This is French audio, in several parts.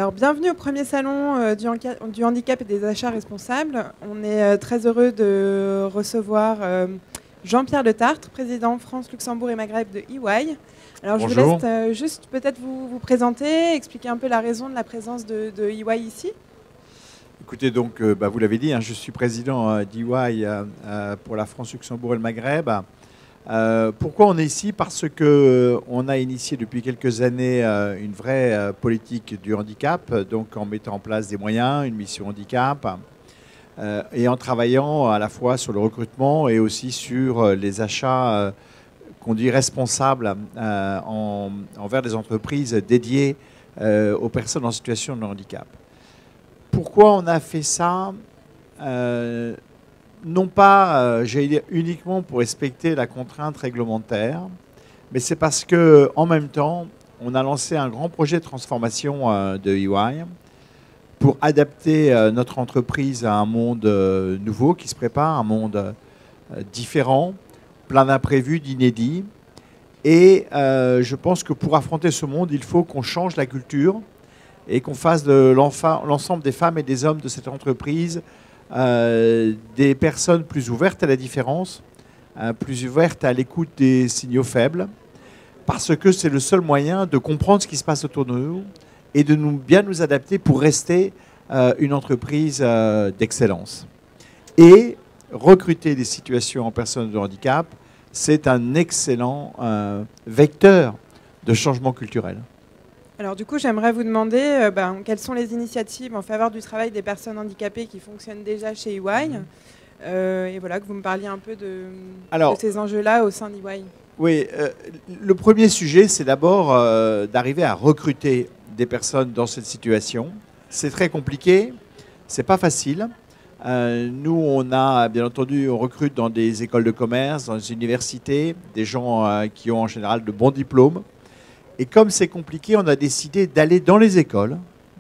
Alors, bienvenue au premier salon du handicap et des achats responsables. On est très heureux de recevoir Jean-Pierre Le Tartre, président France, Luxembourg et Maghreb de EY. Alors, Bonjour. je vous laisse juste peut-être vous présenter, expliquer un peu la raison de la présence de EY ici. Écoutez, donc, vous l'avez dit, je suis président d'EY pour la France, Luxembourg et le Maghreb. Pourquoi on est ici? Parce qu'on a initié depuis quelques années une vraie politique du handicap, donc en mettant en place des moyens, une mission handicap, et en travaillant à la fois sur le recrutement et aussi sur les achats qu'on dit responsables envers des entreprises dédiées aux personnes en situation de handicap. Pourquoi on a fait ça? Non pas, j'allais dire, uniquement pour respecter la contrainte réglementaire, mais c'est parce qu'en même temps, on a lancé un grand projet de transformation de EY pour adapter notre entreprise à un monde nouveau qui se prépare, un monde différent, plein d'imprévus, d'inédits. Et je pense que pour affronter ce monde, il faut qu'on change la culture et qu'on fasse de l'ensemble des femmes et des hommes de cette entreprise des personnes plus ouvertes à la différence, plus ouvertes à l'écoute des signaux faibles, parce que c'est le seul moyen de comprendre ce qui se passe autour de nous et de bien nous adapter pour rester une entreprise d'excellence. Et recruter des situations en personnes de handicap, c'est un excellent vecteur de changement culturel. Alors du coup, j'aimerais vous demander quelles sont les initiatives en faveur du travail des personnes handicapées qui fonctionnent déjà chez EY et voilà, que vous me parliez un peu de ces enjeux-là au sein d'EY. Oui, le premier sujet, c'est d'abord d'arriver à recruter des personnes dans cette situation. C'est très compliqué, c'est pas facile. Nous, on a, bien entendu, on recrute dans des écoles de commerce, dans des universités, des gens qui ont en général de bons diplômes. Et comme c'est compliqué, on a décidé d'aller dans les écoles,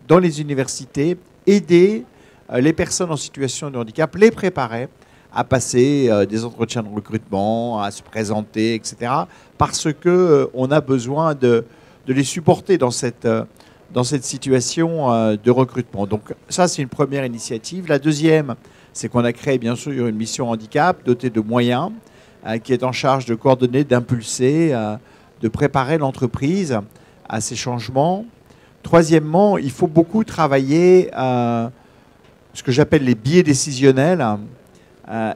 dans les universités, aider les personnes en situation de handicap, les préparer à passer des entretiens de recrutement, à se présenter, etc. Parce qu'on a besoin de les supporter dans cette situation de recrutement. Donc ça, c'est une première initiative. La deuxième, c'est qu'on a créé, bien sûr, une mission handicap dotée de moyens qui est en charge de coordonner, d'impulser, de préparer l'entreprise à ces changements. Troisièmement, il faut beaucoup travailler ce que j'appelle les biais décisionnels.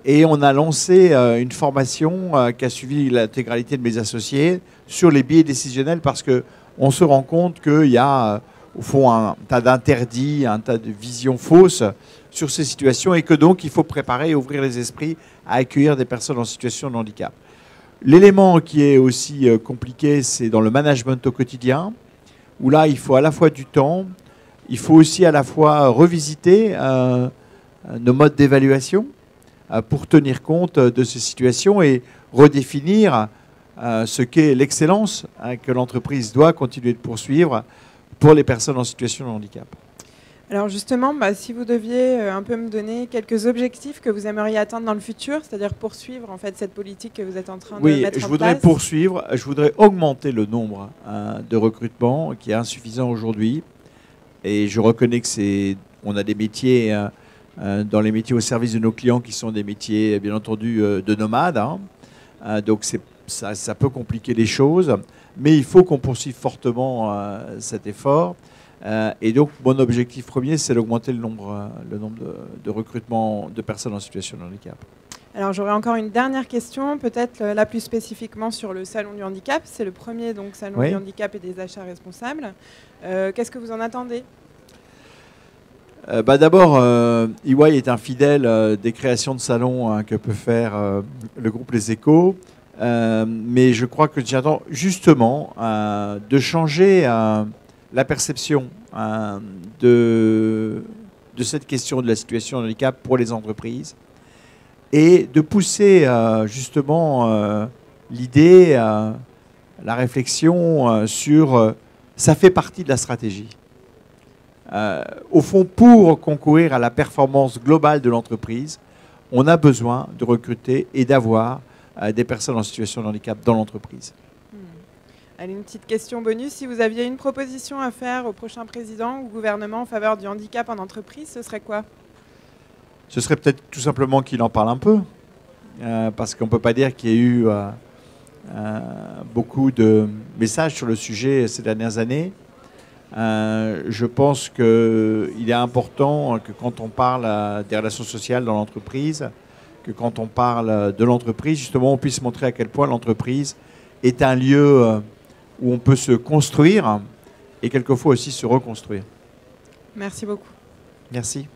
Et on a lancé une formation qui a suivi l'intégralité de mes associés sur les biais décisionnels parce qu'on se rend compte qu'il y a au fond un tas d'interdits, un tas de visions fausses sur ces situations et que donc il faut préparer et ouvrir les esprits à accueillir des personnes en situation de handicap. L'élément qui est aussi compliqué, c'est dans le management au quotidien, où là, il faut à la fois du temps, il faut aussi à la fois revisiter nos modes d'évaluation pour tenir compte de ces situations et redéfinir ce qu'est l'excellence que l'entreprise doit continuer de poursuivre pour les personnes en situation de handicap. Alors justement, si vous deviez un peu me donner quelques objectifs que vous aimeriez atteindre dans le futur, c'est-à-dire poursuivre en fait cette politique que vous êtes en train de mettre en place. Oui, je voudrais poursuivre, je voudrais augmenter le nombre de recrutements qui est insuffisant aujourd'hui. Et je reconnais on a des métiers, dans les métiers au service de nos clients qui sont des métiers, bien entendu, de nomades. Donc ça peut compliquer les choses, mais il faut qu'on poursuive fortement cet effort. Et donc, mon objectif premier, c'est d'augmenter le nombre de recrutements de personnes en situation de handicap. Alors, j'aurais encore une dernière question, peut-être là plus spécifiquement sur le Salon du handicap. C'est le premier Salon du handicap et des achats responsables. Qu'est-ce que vous en attendez? D'abord, EY est un fidèle des créations de salons que peut faire le groupe Les Échos. Mais je crois que j'attends justement de changer la perception de cette question de la situation de handicap pour les entreprises et de pousser justement l'idée, la réflexion sur ça fait partie de la stratégie. Au fond, pour concourir à la performance globale de l'entreprise, on a besoin de recruter et d'avoir des personnes en situation de handicap dans l'entreprise. Allez, une petite question bonus. Si vous aviez une proposition à faire au prochain président ou gouvernement en faveur du handicap en entreprise, ce serait quoi? Ce serait peut-être tout simplement qu'il en parle un peu. Parce qu'on ne peut pas dire qu'il y ait eu beaucoup de messages sur le sujet ces dernières années. Je pense qu'il est important que quand on parle des relations sociales dans l'entreprise, que quand on parle de l'entreprise, justement, on puisse montrer à quel point l'entreprise est un lieu où on peut se construire et quelquefois aussi se reconstruire. Merci beaucoup. Merci.